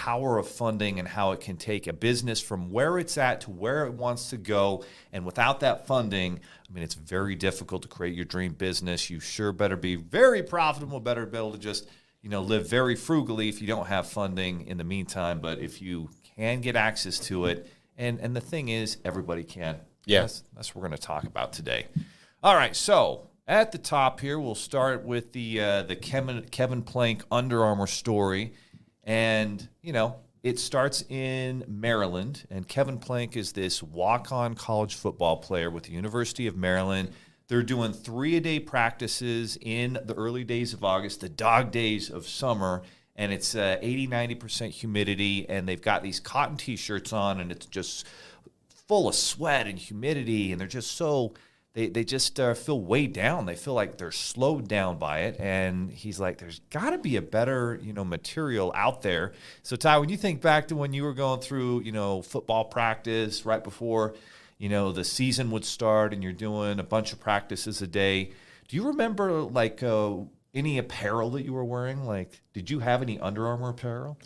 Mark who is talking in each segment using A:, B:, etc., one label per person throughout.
A: power of funding and how it can take a business from where it's at to where it wants to go. And without that funding, I mean, it's very difficult to create your dream business. You sure better be very profitable, better be able to just, live very frugally if you don't have funding in the meantime. But if you can get access to it, and the thing is, everybody can.
B: Yeah.
A: That's what we're going to talk about today. All right, so at the top here, we'll start with the Kevin Plank Under Armour story. And, it starts in Maryland. And Kevin Plank is this walk-on college football player with the University of Maryland. They're doing 3-a-day practices in the early days of August, the dog days of summer. And it's 80-90% humidity. And they've got these cotton T-shirts on, and it's just full of sweat and humidity. And they're just so... They just feel weighed down. They feel like they're slowed down by it. And he's like, there's got to be a better, material out there. So, Ty, when you think back to when you were going through, football practice right before, the season would start and you're doing a bunch of practices a day, do you remember, any apparel that you were wearing? Like, did you have any Under Armour apparel?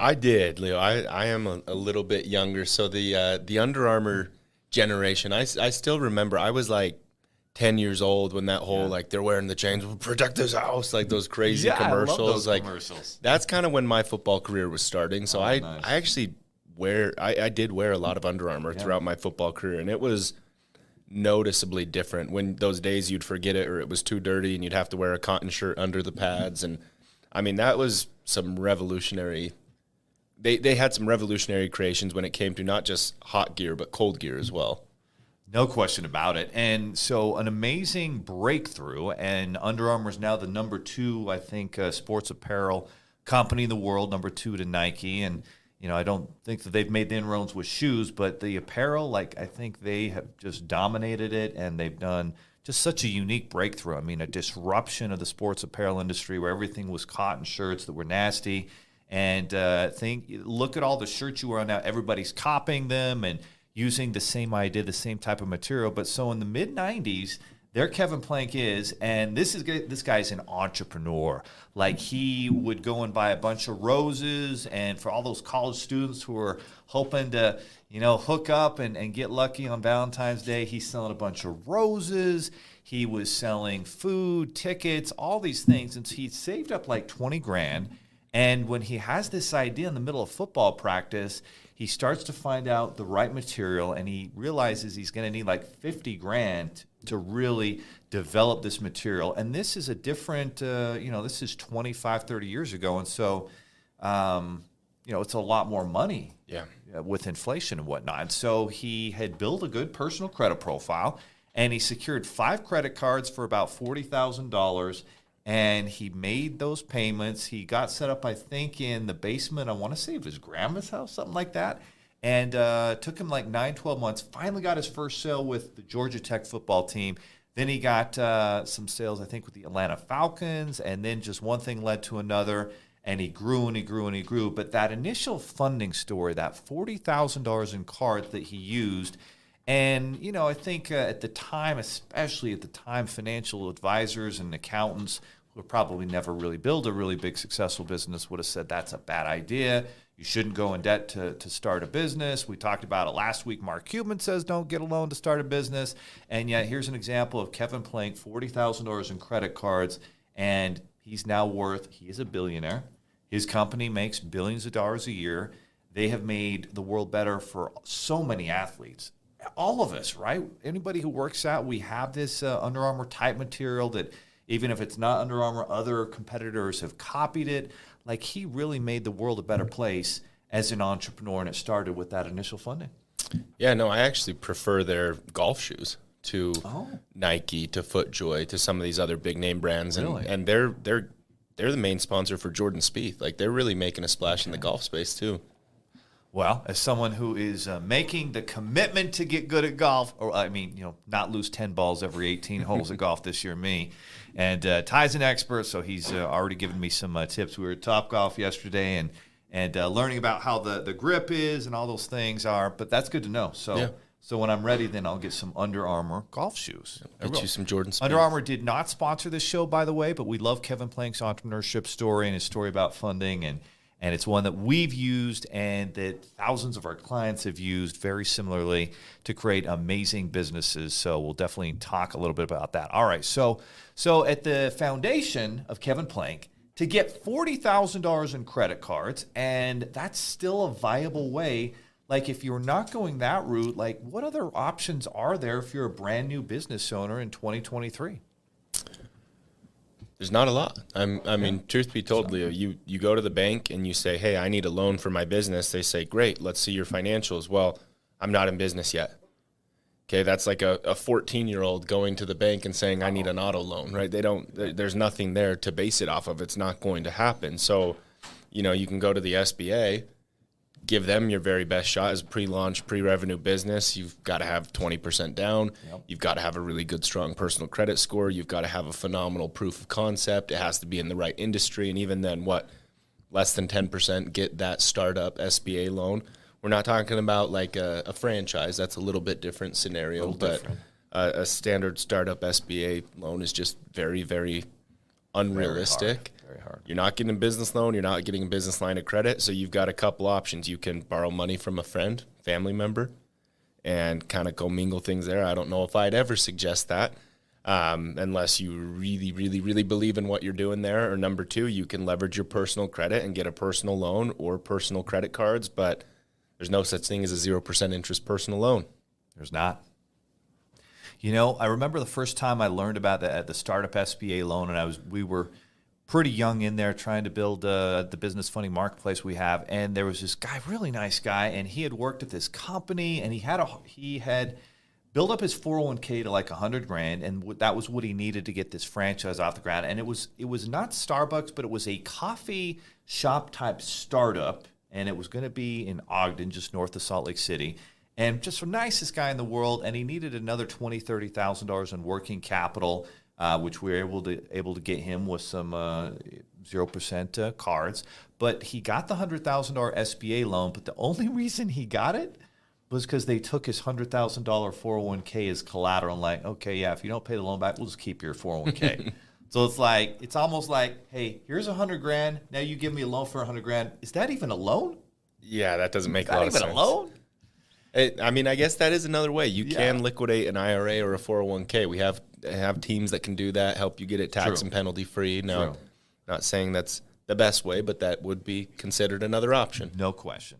B: I did, Leo. I am a little bit younger. So the Under Armour generation, I still remember I was like 10 years old when that whole they're wearing the chains, protect this house, like those crazy commercials.
A: I love those
B: like
A: commercials.
B: That's kind of when my football career was starting. So I actually I did wear a lot of Under Armour throughout my football career, and it was noticeably different when those days you'd forget it or it was too dirty and you'd have to wear a cotton shirt under the pads. And I mean, that was some revolutionary. They had some revolutionary creations when it came to not just hot gear, but cold gear as well.
A: No question about it. And so an amazing breakthrough, and Under Armour is now the number 2, I think, sports apparel company in the world, number 2 to Nike. And, I don't think that they've made the inroads with shoes, but the apparel, I think they have just dominated it, and they've done just such a unique breakthrough. I mean, a disruption of the sports apparel industry where everything was cotton shirts that were nasty. And look at all the shirts you wear now. Everybody's copying them and using the same idea, the same type of material. But so in the mid-'90s, there Kevin Plank is, and this guy's an entrepreneur. Like, he would go and buy a bunch of roses, and for all those college students who are hoping to, hook up and get lucky on Valentine's Day, he's selling a bunch of roses. He was selling food, tickets, all these things, and so he saved up like $20,000. And when he has this idea in the middle of football practice, he starts to find out the right material, and he realizes he's going to need like $50,000 to really develop this material. And this is a different, this is 25, 30 years ago. And so, it's a lot more money with inflation and whatnot. And so he had built a good personal credit profile, and he secured 5 credit cards for about $40,000. And he made those payments. He got set up, I think, in the basement, I want to say, of his grandma's house, something like that. And took him like 9-12 months. Finally got his first sale with the Georgia Tech football team. Then he got some sales, I think, with the Atlanta Falcons. And then just one thing led to another. And he grew and he grew and he grew. But that initial funding story, that $40,000 in cards that he used, and, I think at the time, especially at the time, financial advisors and accountants who would probably never really build a really big successful business would have said that's a bad idea. You shouldn't go in debt to start a business. We talked about it last week. Mark Cuban says don't get a loan to start a business. And yet here's an example of Kevin Plank, $40,000 in credit cards, and he's now he is a billionaire. His company makes billions of dollars a year. They have made the world better for so many athletes. All of us, right? Anybody who works out, we have this Under Armour type material that even if it's not Under Armour, other competitors have copied it. Like, he really made the world a better place as an entrepreneur, and it started with that initial funding.
B: Yeah, no, I actually prefer their golf shoes to Nike, to FootJoy, to some of these other big name brands.
A: Really?
B: And they're the main sponsor for Jordan Spieth. Like, they're really making a splash in the golf space too.
A: Well, as someone who is making the commitment to get good at golf, or not lose 10 balls every 18 holes of golf this year, me. And Ty's an expert, so he's already given me some tips. We were at Topgolf yesterday and learning about how the grip is and all those things are. But that's good to know. So when I'm ready, then I'll get some Under Armour golf shoes.
B: Get you some Jordan Spieth.
A: Under Armour did not sponsor this show, by the way, but we love Kevin Plank's entrepreneurship story and his story about funding. And it's one that we've used and that thousands of our clients have used very similarly to create amazing businesses. So we'll definitely talk a little bit about that. All right. So at the foundation of Kevin Plank, to get $40,000 in credit cards, and that's still a viable way. Like, if you're not going that route, like, what other options are there if you're a brand new business owner in 2023?
B: There's not a lot. I mean, truth be told, Leo, you go to the bank and you say, hey, I need a loan for my business. They say, great, let's see your financials. Well, I'm not in business yet. Okay, that's like a 14-year-old going to the bank and saying, I need an auto loan, right? There's nothing there to base it off of. It's not going to happen. So, you can go to the SBA, give them your very best shot as a pre-launch, pre-revenue business. You've got to have 20% down. Yep. You've got to have a really good, strong personal credit score. You've got to have a phenomenal proof of concept. It has to be in the right industry. And even then, less than 10% get that startup SBA loan. We're not talking about like a franchise. That's a little bit different scenario. A standard startup SBA loan is just very, very unrealistic.
A: Very hard.
B: You're not getting a business loan. You're not getting a business line of credit. So you've got a couple options. You can borrow money from a friend, family member, and kind of commingle things there. I don't know if I'd ever suggest that unless you really, really, really believe in what you're doing there. Or number two, you can leverage your personal credit and get a personal loan or personal credit cards. But there's no such thing as a 0% interest personal loan.
A: There's not. I remember the first time I learned about the startup SBA loan, and we were pretty young in there trying to build the business funding marketplace we have. And there was this guy, really nice guy, and he had worked at this company, and he had built up his 401k to like $100,000, and that was what he needed to get this franchise off the ground. And it was not Starbucks, but it was a coffee shop type startup. And it was going to be in Ogden, just north of Salt Lake City. And just the nicest guy in the world. And he needed another $20,000, $30,000 in working capital, which we were able to get him with some 0% cards. But he got the $100,000 SBA loan. But the only reason he got it was because they took his $100,000 401k as collateral. And like, okay, yeah, if you don't pay the loan back, we'll just keep your 401k. So it's almost like, hey, here's $100,000. Now you give me a loan for $100,000. Is that even a loan?
B: Yeah, that doesn't make a lot of sense.
A: Not even a loan?
B: I guess that is another way. You can liquidate an IRA or a 401k. We have teams that can do that, help you get it tax and penalty free. Now, not saying that's the best way, but that would be considered another option.
A: No question.